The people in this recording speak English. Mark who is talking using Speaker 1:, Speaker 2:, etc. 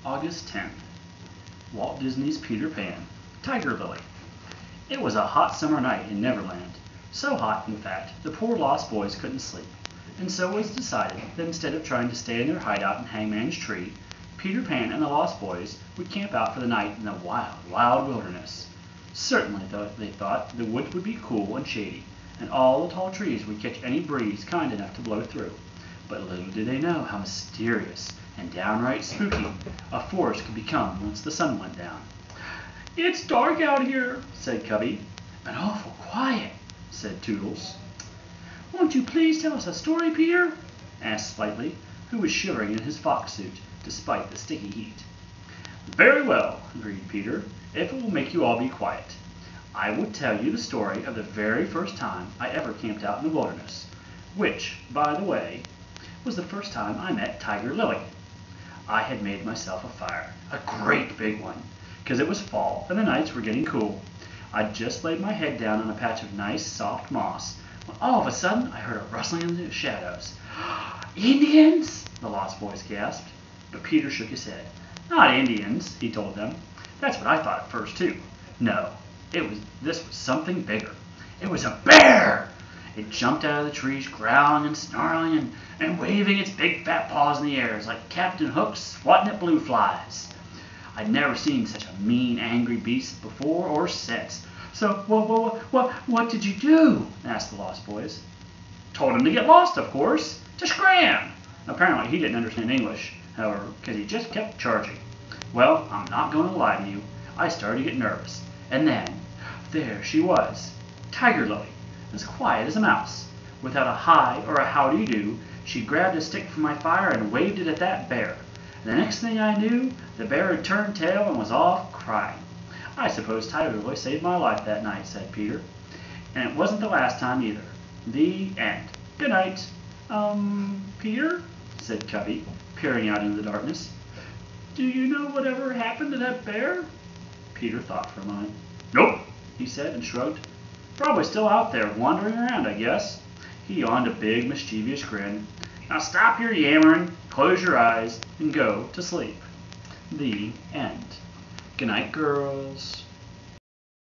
Speaker 1: August 10th. Walt Disney's Peter Pan, Tiger Lily. It was a hot summer night in Neverland. So hot, in fact, the poor lost boys couldn't sleep. And so it was decided that instead of trying to stay in their hideout in Hangman's Tree, Peter Pan and the Lost Boys would camp out for the night in the wild, wild wilderness. Certainly, they thought, the woods would be cool and shady, and all the tall trees would catch any breeze kind enough to blow through. But little did they know how mysterious and downright spooky a forest could become once the sun went down. "It's dark out here," said Cubby. "And awful quiet," said Toodles. "Won't you please tell us a story, Peter?" asked Slightly, who was shivering in his fox suit despite the sticky heat. "Very well," agreed Peter, "if it will make you all be quiet. I will tell you the story of the very first time I ever camped out in the wilderness, which, by the way, was the first time I met Tiger Lily. I had made myself a fire, a great big one, because it was fall and the nights were getting cool. I'd just laid my head down on a patch of nice, soft moss, when all of a sudden I heard a rustling in the shadows. "Indians!" the Lost Boys gasped. But Peter shook his head. "Not Indians," he told them. "That's what I thought at first, too. No, this was something bigger. It was a bear! It jumped out of the trees, growling and snarling and waving its big fat paws in the air like Captain Hook swatting at blue flies. I'd never seen such a mean, angry beast before or since. So, what did you do?" asked the Lost Boys. "Told him to get lost, of course. To scram!" Apparently he didn't understand English, however, because he just kept charging. Well, I'm not going to lie to you. I started to get nervous. And then, there she was, Tiger Lily, as quiet as a mouse. Without a hi or a how do you do, she grabbed a stick from my fire and waved it at that bear. And the next thing I knew, the bear had turned tail and was off crying. I suppose Tiger Lily saved my life that night," said Peter. "And it wasn't the last time either. The end. Good night." Peter?" said Cubby, peering out into the darkness. "Do you know whatever happened to that bear?" Peter thought for a moment. "Nope," he said and shrugged. "Probably still out there wandering around, I guess." He yawned a big mischievous grin. "Now stop your yammering, close your eyes, and go to sleep." The end. Good night, girls.